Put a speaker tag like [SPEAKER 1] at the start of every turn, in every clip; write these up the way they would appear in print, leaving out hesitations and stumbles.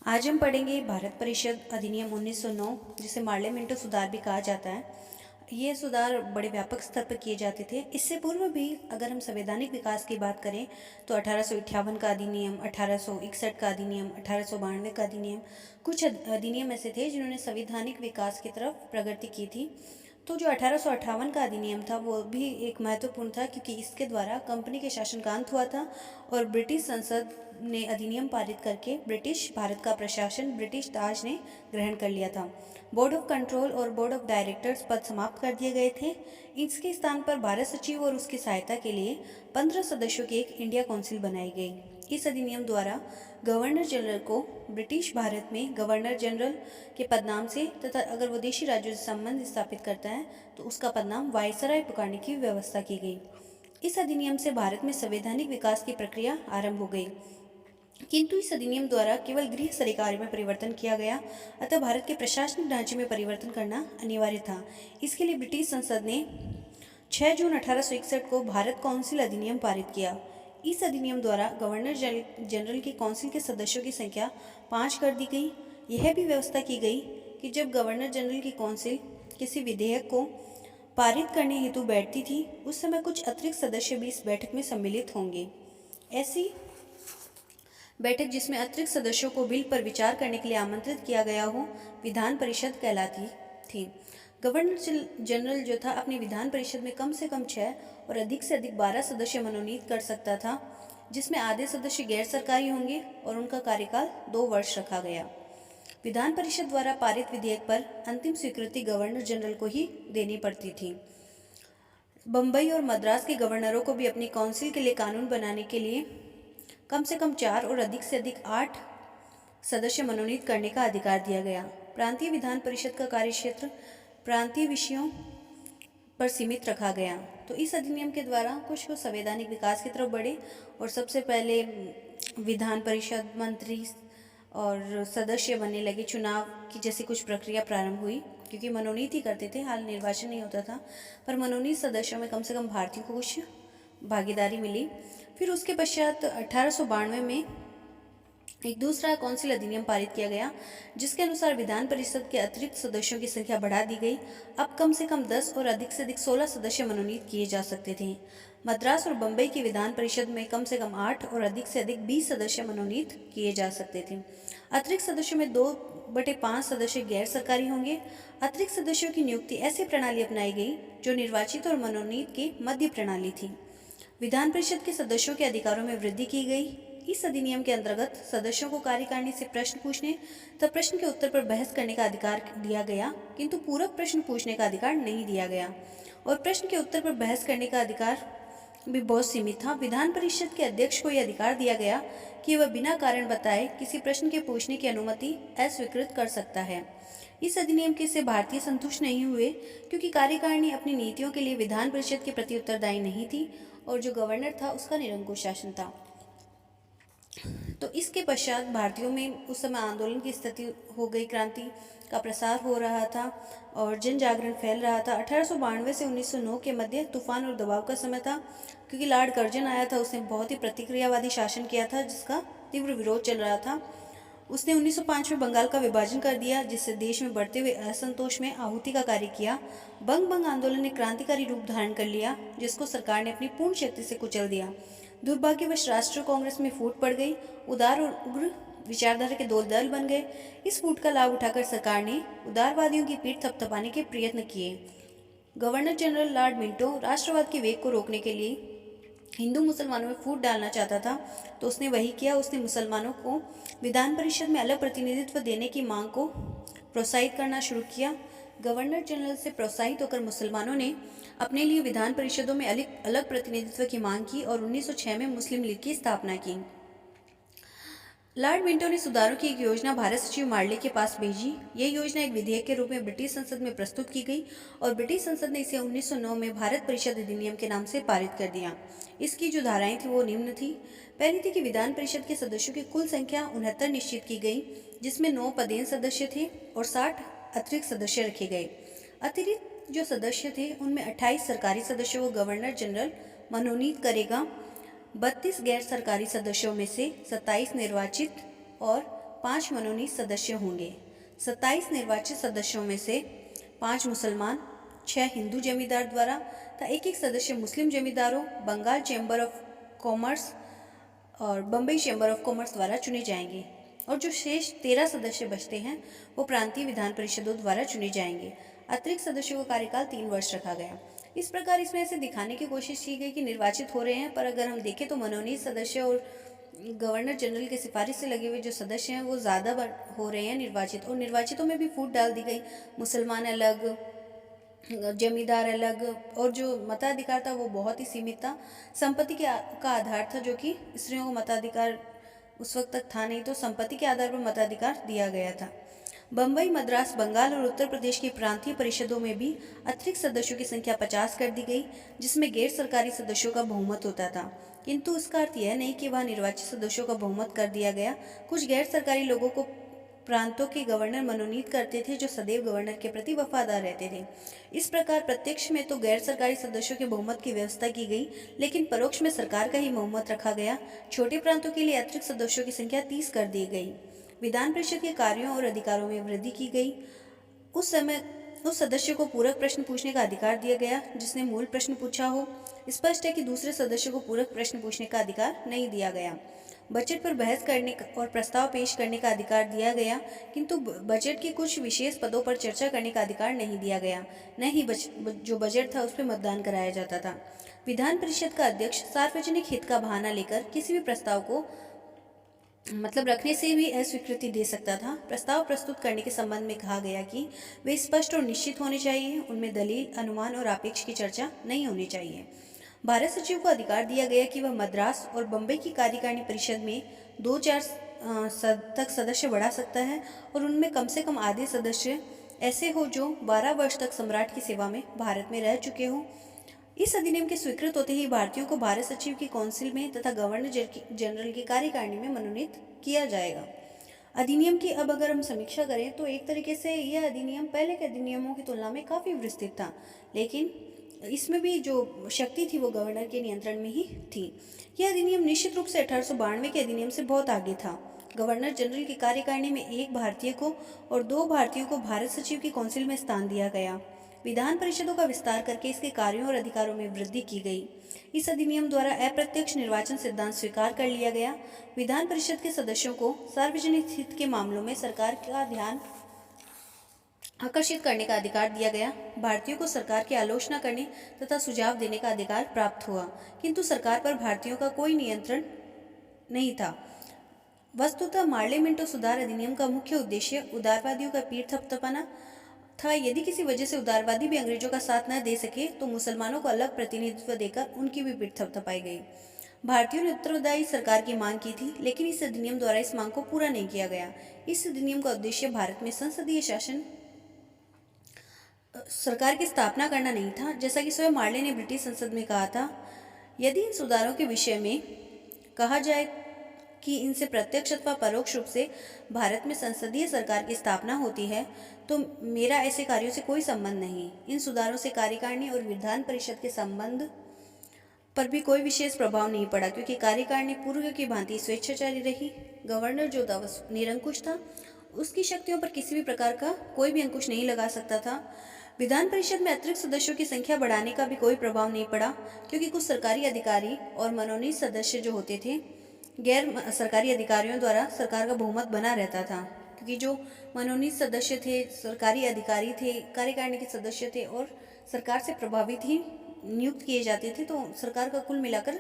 [SPEAKER 1] आज हम पढ़ेंगे भारत परिषद अधिनियम 1909, जिसे मार्ले मिंटो सुधार भी कहा जाता है। ये सुधार बड़े व्यापक स्तर पर किए जाते थे। इससे पूर्व भी अगर हम संवैधानिक विकास की बात करें तो 1858 का अधिनियम, 1861 का अधिनियम, 1892 का अधिनियम, कुछ अधिनियम ऐसे थे जिन्होंने संवैधानिक विकास की तरफ प्रगति की थी। तो जो 1858 का अधिनियम था वो भी एक महत्वपूर्ण था, क्योंकि इसके द्वारा कंपनी के शासन का अंत हुआ था और ब्रिटिश संसद ने अधिनियम पारित करके ब्रिटिश भारत का प्रशासन ब्रिटिश ताज ने ग्रहण कर लिया था। बोर्ड ऑफ कंट्रोल और बोर्ड ऑफ डायरेक्टर्स पद समाप्त कर दिए गए थे। इसके स्थान पर भारत सचिव और उसकी सहायता के लिए 15 सदस्यों की एक इंडिया काउंसिल बनाई गई। इस अधिनियम द्वारा गवर्नर जनरल को ब्रिटिश भारत में गवर्नर जनरल के पदनाम से तथा अगर वो देशी राज्यों से संबंध स्थापित करता है तो उसका पदनाम वायसराय पुकारने की व्यवस्था की गई। इस अधिनियम से भारत में संवैधानिक विकास की प्रक्रिया आरंभ हो गई, किंतु इस अधिनियम द्वारा केवल गृह स्तरीय कार्य में परिवर्तन किया गया, अतः भारत के प्रशासनिक ढांचे में परिवर्तन करना अनिवार्य था। इसके लिए ब्रिटिश संसद ने 6 जून 1861 को भारत काउंसिल अधिनियम पारित किया। इस अधिनियम द्वारा गवर्नर जनरल की काउंसिल के सदस्यों की संख्या 5 कर दी गई। यह भी व्यवस्था की गई कि जब गवर्नर जनरल की काउंसिल किसी विधेयक को पारित करने हेतु बैठती थी, उस समय कुछ अतिरिक्त सदस्य भी इस बैठक में सम्मिलित होंगे। ऐसी बैठक जिसमें अतिरिक्त सदस्यों को बिल पर विचार करने के लिए आमंत्रित किया गया हो, विधान परिषद कहलाती थी। गवर्नर जनरल जो था अपनी विधान परिषद में कम से कम 6 और अधिक से अधिक 12 सदस्य मनोनीत कर सकता था, जिसमें आधे सदस्य गैर सरकारी होंगे और उनका कार्यकाल 2 वर्ष रखा गया। विधान परिषद द्वारा पारित विधेयक पर अंतिम स्वीकृति गवर्नर जनरल को ही देनी पड़ती थी। बम्बई और मद्रास के गवर्नरों को भी अपनी काउंसिल के लिए कानून बनाने के लिए कम से कम 4 और अधिक से अधिक 8 सदस्य मनोनीत करने का अधिकार दिया गया। प्रांतीय विधान परिषद का कार्यक्षेत्र प्रांतीय विषयों पर सीमित रखा गया। तो इस अधिनियम के द्वारा कुछ संवैधानिक विकास की तरफ बढ़े और सबसे पहले विधान परिषद, मंत्री और सदस्य बनने लगे। चुनाव की जैसी कुछ प्रक्रिया प्रारंभ हुई, क्योंकि मनोनीत ही करते थे, हाल निर्वाचन नहीं होता था, पर मनोनीत सदस्यों में कम से कम भारतीयों को कुछ भागीदारी मिली। फिर उसके पश्चात 1892 में एक दूसरा काउंसिल अधिनियम पारित किया गया, जिसके अनुसार विधान परिषद के अतिरिक्त सदस्यों की संख्या बढ़ा दी गई। अब कम से कम 10 और अधिक से अधिक 16 सदस्य मनोनीत किए जा सकते थे। मद्रास और बम्बई की विधान परिषद में कम से कम 8 और अधिक से अधिक 20 सदस्य मनोनीत किए जा सकते थे। अतिरिक्त सदस्यों में 2/5 सदस्य गैर सरकारी होंगे। अतिरिक्त सदस्यों की नियुक्ति ऐसी प्रणाली अपनाई गई जो निर्वाचित और मनोनीत की मध्य प्रणाली थी। विधान परिषद के सदस्यों के अधिकारों में वृद्धि की गई। इस अधिनियम के अंतर्गत सदस्यों को कार्यकारिणी से प्रश्न पूछने तथा प्रश्न के उत्तर पर बहस करने का अधिकार दिया गया, किंतु पूरक प्रश्न पूछने का अधिकार नहीं दिया गया और प्रश्न के उत्तर पर बहस करने का अधिकार भी बहुत सीमित था। विधान परिषद के अध्यक्ष को यह अधिकार दिया गया कि वह बिना कारण बताए किसी प्रश्न के पूछने की अनुमति अस्वीकृत कर सकता है। इस अधिनियम के से भारतीय संतुष्ट नहीं हुए, क्योंकि कार्यकारिणी अपनी नीतियों के लिए विधान परिषद के प्रति उत्तरदायी नहीं थी और जो गवर्नर था उसका निरंकुश शासन था। तो इसके पश्चात भारतीयों में उस समय आंदोलन की स्थिति हो गई, क्रांति का प्रसार हो रहा था और जन जागरण फैल रहा था। 1892 से 1909 के मध्य तूफान और दबाव का समय था, क्योंकि लॉर्ड कर्जन आया था, उसने बहुत ही प्रतिक्रियावादी शासन किया था जिसका तीव्र विरोध चल रहा था। उसने 1905 में बंगाल का विभाजन कर दिया, जिससे देश में बढ़ते हुए असंतोष में आहुति का कार्य किया। बंग आंदोलन ने क्रांतिकारी रूप धारण कर लिया, जिसको सरकार ने अपनी पूर्ण शक्ति से कुचल दिया। दुर्भाग्यवश राष्ट्रीय कांग्रेस में फूट पड़ गई, उदार और उग्र विचारधारा के 2 दल बन गए। इस फूट का लाभ उठाकर सरकार ने उदारवादियों की पीठ थपथपाने के प्रयत्न किए। गवर्नर जनरल लॉर्ड मिंटो राष्ट्रवाद के वेग को रोकने के लिए हिंदू मुसलमानों में फूट डालना चाहता था, तो उसने वही किया। उसने मुसलमानों को विधान परिषद में अलग प्रतिनिधित्व देने की मांग को प्रोत्साहित करना शुरू किया। गवर्नर जनरल से प्रोत्साहित होकर मुसलमानों ने अपने लिए विधान परिषदों में अलग प्रतिनिधित्व की मांग की और 1906 में मुस्लिम लीग की स्थापना की। लॉर्ड मिंटो ने सुधारों की एक योजना भारत सचिव मार्ले के पास भेजी। यह योजना एक विधेयक के रूप में ब्रिटिश संसद में प्रस्तुत की गई और ब्रिटिश संसद ने इसे 1909 में भारत परिषद अधिनियम के नाम से पारित कर दिया। इसकी जो धाराएं थी वो निम्न थी। पहली थी कि विधान परिषद के सदस्यों की कुल संख्या 69 निश्चित की गई, जिसमें 9 पदेन सदस्य थे और 60 अतिरिक्त सदस्य रखे गए। अतिरिक्त जो सदस्य थे उनमें 28 सरकारी सदस्यों को गवर्नर जनरल मनोनीत करेगा। 32 गैर सरकारी सदस्यों में से 27 निर्वाचित और 5 मनोनीत सदस्य होंगे। 27 निर्वाचित सदस्यों में से 5 मुसलमान, 6 हिंदू जमींदार द्वारा तथा एक सदस्य मुस्लिम जमींदारों, बंगाल चैम्बर ऑफ कॉमर्स और बम्बई चैम्बर ऑफ कॉमर्स द्वारा चुने जाएंगे। और जो शेष 13 सदस्य बचते हैं वो प्रांतीय विधान परिषदों द्वारा चुने जाएंगे। अतिरिक्त सदस्यों का कार्यकाल 3 वर्ष रखा गया। इस प्रकार इसमें ऐसे दिखाने की कोशिश की गई कि निर्वाचित हो रहे हैं, पर अगर हम देखें तो मनोनीत सदस्य और गवर्नर जनरल की सिफारिश से लगे हुए जो सदस्य हैं वो ज़्यादा हो रहे हैं निर्वाचित, और निर्वाचितों में भी फूट डाल दी गई। मुसलमान अलग, जमींदार अलग, और जो मताधिकार था वो बहुत ही सीमित था। संपत्ति का आधार था, जो कि स्त्रियों को मताधिकार उस वक्त तक था नहीं, तो संपत्ति के आधार पर मताधिकार दिया गया था। बम्बई, मद्रास, बंगाल और उत्तर प्रदेश की प्रांतीय परिषदों में भी अतिरिक्त सदस्यों की संख्या 50 कर दी गई, जिसमें गैर सरकारी सदस्यों का बहुमत होता था। किंतु इसका अर्थ यह नहीं कि वह निर्वाचित सदस्यों का बहुमत कर दिया गया। कुछ गैर सरकारी लोगों को प्रांतों के गवर्नर मनोनीत करते थे, जो सदैव गवर्नर के प्रति वफादार रहते थे। इस प्रकार प्रत्यक्ष में तो गैर सरकारी सदस्यों के बहुमत की व्यवस्था की गई, लेकिन परोक्ष में सरकार का ही बहुमत रखा गया। छोटे प्रांतों के लिए अतिरिक्त सदस्यों की संख्या 30 कर दी गई। विधान परिषद के कार्यों और अधिकारों में वृद्धि की गई। उस समय उस सदस्य को पूरक प्रश्न पूछने का अधिकार दिया गया जिसने मूल प्रश्न पूछा हो। स्पष्ट है कि दूसरे सदस्य को पूरक प्रश्न पूछने का अधिकार नहीं दिया गया। बजट पर बहस करने और प्रस्ताव पेश करने का अधिकार दिया गया, किंतु बजट के कुछ विशेष पदों पर चर्चा करने का अधिकार नहीं दिया गया। न ही जो बजट था उस पर मतदान कराया जाता था। विधान परिषद का अध्यक्ष सार्वजनिक हित का बहाना लेकर किसी भी प्रस्ताव को रखने से भी अस्वीकृति दे सकता था। प्रस्ताव प्रस्तुत करने के संबंध में कहा गया कि वे स्पष्ट और निश्चित होने चाहिए, उनमें दलील, अनुमान और आपेक्ष की चर्चा नहीं होनी चाहिए। भारत सचिव को अधिकार दिया गया कि वह मद्रास और बम्बई की कार्यकारिणी परिषद में 2-4 तक सदस्य बढ़ा सकता है, और उनमें कम से कम आधे सदस्य ऐसे हो जो 12 वर्ष तक सम्राट की सेवा में भारत में रह चुके हों। इस अधिनियम के स्वीकृत होते ही भारतीयों को भारत सचिव की काउंसिल में तथा गवर्नर जनरल की कार्यकारिणी में मनोनीत किया जाएगा। अधिनियम की अब अगर हम समीक्षा करें तो एक तरीके से यह अधिनियम पहले के अधिनियमों की तुलना में काफ़ी विस्तृत था, लेकिन इसमें भी जो शक्ति थी वो गवर्नर के नियंत्रण में ही थी। यह अधिनियम निश्चित रूप से 1892 के अधिनियम से बहुत आगे था। गवर्नर जनरल की कार्यकारिणी में 1 भारतीय को और 2 भारतीयों को भारत सचिव की काउंसिल में स्थान दिया गया। विधान परिषदों का विस्तार करके इसके कार्यों और अधिकारों में वृद्धि की गई। इस अधिनियम द्वारा अप्रत्यक्ष निर्वाचन सिद्धांत स्वीकार कर लिया गया। विधान परिषद के सदस्यों को सार्वजनिक हित के मामलों में सरकार का ध्यान आकर्षित करने का अधिकार दिया गया। भारतीयों को सरकार की आलोचना करने तथा सुझाव देने का अधिकार प्राप्त हुआ, किंतु सरकार पर भारतीयों का कोई नियंत्रण नहीं था। वस्तुतः मार्ले मिंटो सुधार अधिनियम का मुख्य उद्देश्य उदारवादियों का पीठ थपथपाना था। यदि किसी वजह से उदारवादी भी अंग्रेजों का साथ न दे सके तो मुसलमानों को अलग प्रतिनिधित्व देकर उनकी भी पीठ थपथपाई गई। भारतीयों ने उत्तरदायी सरकार की मांग की थी, लेकिन इस अधिनियम द्वारा इस मांग को पूरा नहीं किया गया। इस अधिनियम का उद्देश्य भारत में संसदीय शासन सरकार की स्थापना करना नहीं था, जैसा कि स्वयं मार्ले ने ब्रिटिश संसद में कहा था। यदि इन सुधारों के विषय में कहा जाए कि इनसे प्रत्यक्ष अथवा परोक्ष रूप से भारत में संसदीय सरकार की स्थापना होती है, तो मेरा ऐसे कार्यों से कोई संबंध नहीं। इन सुधारों से कार्यकारिणी और विधान परिषद के संबंध पर भी कोई विशेष प्रभाव नहीं पड़ा, क्योंकि कार्यकारिणी पूर्व की भांति स्वेच्छाचारी रही। गवर्नर जो था निरंकुश था, उसकी शक्तियों पर किसी भी प्रकार का कोई भी अंकुश नहीं लगा सकता था। विधान परिषद में अतिरिक्त सदस्यों की संख्या बढ़ाने का भी कोई प्रभाव नहीं पड़ा, क्योंकि कुछ सरकारी अधिकारी और मनोनीत सदस्य जो होते थे, गैर सरकारी अधिकारियों द्वारा सरकार का बहुमत बना रहता था। क्योंकि जो मनोनीत सदस्य थे, सरकारी अधिकारी थे, कार्यकारिणी के सदस्य थे और सरकार से प्रभावित ही नियुक्त किए जाते थे, तो सरकार का कुल मिलाकर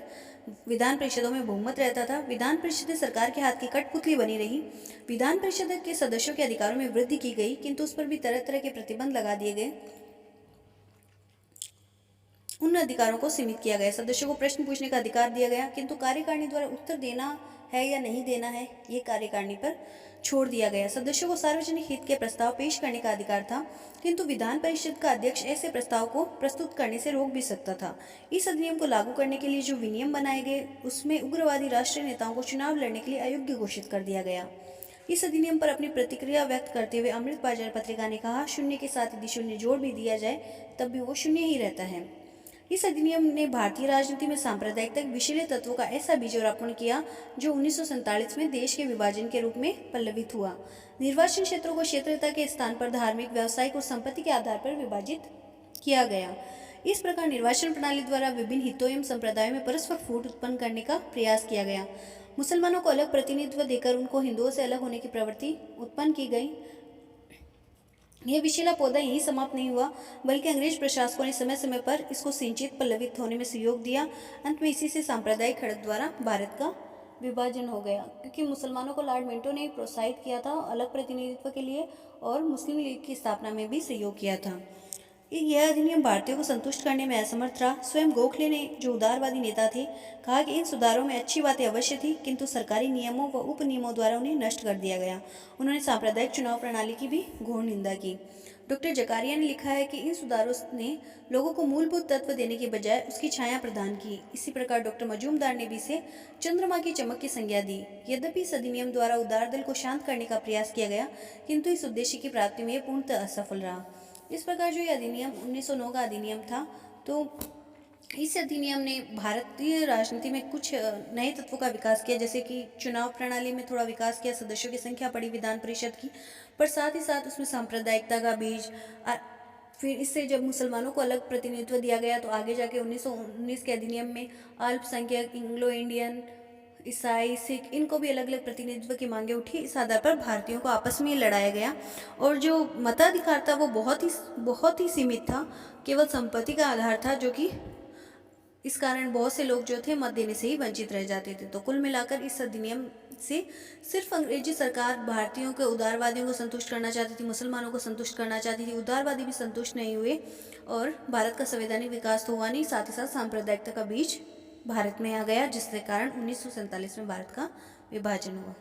[SPEAKER 1] विधान परिषदों में बहुमत रहता था। विधान परिषद सरकार के हाथ की कठपुतली बनी रही। विधान परिषद के सदस्यों के अधिकारों में वृद्धि की गई, किंतु उस पर भी तरह तरह के प्रतिबंध लगा दिए गए। उन अधिकारों को सीमित किया गया। सदस्यों को प्रश्न पूछने का अधिकार दिया गया, किंतु कार्यकारिणी द्वारा उत्तर देना है या नहीं देना है, ये कार्यकारिणी पर छोड़ दिया गया। सदस्यों को सार्वजनिक हित के प्रस्ताव पेश करने का अधिकार था, किंतु विधान परिषद का अध्यक्ष ऐसे प्रस्ताव को प्रस्तुत करने से रोक भी सकता था। इस अधिनियम को लागू करने के लिए जो विनियम बनाए गए, उसमें उग्रवादी राष्ट्रीय नेताओं को चुनाव लड़ने के लिए अयोग्य घोषित कर दिया गया। इस अधिनियम पर अपनी प्रतिक्रिया व्यक्त करते हुए अमृत बाजार पत्रिका ने कहा, शून्य के साथ यदि शून्य जोड़ भी दिया जाए तब भी वो शून्य ही रहता है। इस अधिनियम ने भारतीय राजनीति में सांप्रदायिकता के विषैले तत्वों का ऐसा बीजारोपण किया जो 1947 में देश के विभाजन के रूप में पल्लवित हुआ। निर्वाचन क्षेत्रों को क्षेत्रता के स्थान पर धार्मिक, व्यावसायिक और संपत्ति के आधार पर विभाजित किया गया। इस प्रकार निर्वाचन प्रणाली द्वारा विभिन्न हितों एवं संप्रदायों में परस्पर फूट उत्पन्न करने का प्रयास किया गया। मुसलमानों को अलग प्रतिनिधित्व देकर उनको हिंदुओं से अलग होने की प्रवृत्ति उत्पन्न की गई। यह विषैला पौधा यहीं समाप्त नहीं हुआ, बल्कि अंग्रेज प्रशासकों ने समय समय पर इसको सिंचित, पल्लवित होने में सहयोग दिया। अंत में इसी से सांप्रदायिक खड़क द्वारा भारत का विभाजन हो गया, क्योंकि मुसलमानों को लॉर्ड मिंटो ने प्रोत्साहित किया था अलग प्रतिनिधित्व के लिए और मुस्लिम लीग की स्थापना में भी सहयोग किया था। यह अधिनियम भारतीयों को संतुष्ट करने में असमर्थ रहा। स्वयं गोखले ने, जो उदारवादी नेता थे, कहा कि इन सुधारों में अच्छी बातें अवश्य थी, किंतु सरकारी नियमों व उपनियमों द्वारा उन्हें नष्ट कर दिया गया। उन्होंने सांप्रदायिक चुनाव प्रणाली की भी घोर निंदा की। डॉक्टर जकारिया ने लिखा है कि इन सुधारों ने लोगों को मूलभूत तत्व देने के बजाय उसकी छाया प्रदान की। इसी प्रकार डॉक्टर मजूमदार ने भी इसे चंद्रमा की चमक की संज्ञा दी। यद्यपि इस अधिनियम द्वारा उदार दल को शांत करने का प्रयास किया गया, किंतु इस उद्देश्य की प्राप्ति में यह पूर्णतः असफल रहा। इस प्रकार जो ये अधिनियम 1909 का अधिनियम था, तो इस अधिनियम ने भारतीय राजनीति में कुछ नए तत्वों का विकास किया, जैसे कि चुनाव प्रणाली में थोड़ा विकास किया, सदस्यों की संख्या बढ़ी विधान परिषद की, पर साथ ही साथ उसमें सांप्रदायिकता का बीज फिर इससे जब मुसलमानों को अलग प्रतिनिधित्व दिया गया, तो आगे जाके 1919 के अधिनियम में अल्पसंख्यक, एंग्लो इंडियन, ईसाई, सिख, इनको भी अलग अलग प्रतिनिधित्व की मांगे उठी। इस आधार पर भारतीयों को आपस में लड़ाया गया और जो मताधिकार था वो बहुत ही सीमित था, केवल संपत्ति का आधार था, जो कि इस कारण बहुत से लोग जो थे मत देने से ही वंचित रह जाते थे। तो कुल मिलाकर इस अधिनियम से सिर्फ अंग्रेजी सरकार भारतीयों के उदारवादियों को संतुष्ट करना चाहती थी, मुसलमानों को संतुष्ट करना चाहती थी। उदारवादी भी संतुष्ट नहीं हुए और भारत का संवैधानिक विकास तो हुआ नहीं, साथ ही साथ सांप्रदायिकता का बीज भारत में आ गया, जिसके कारण 1947 में भारत का विभाजन हुआ।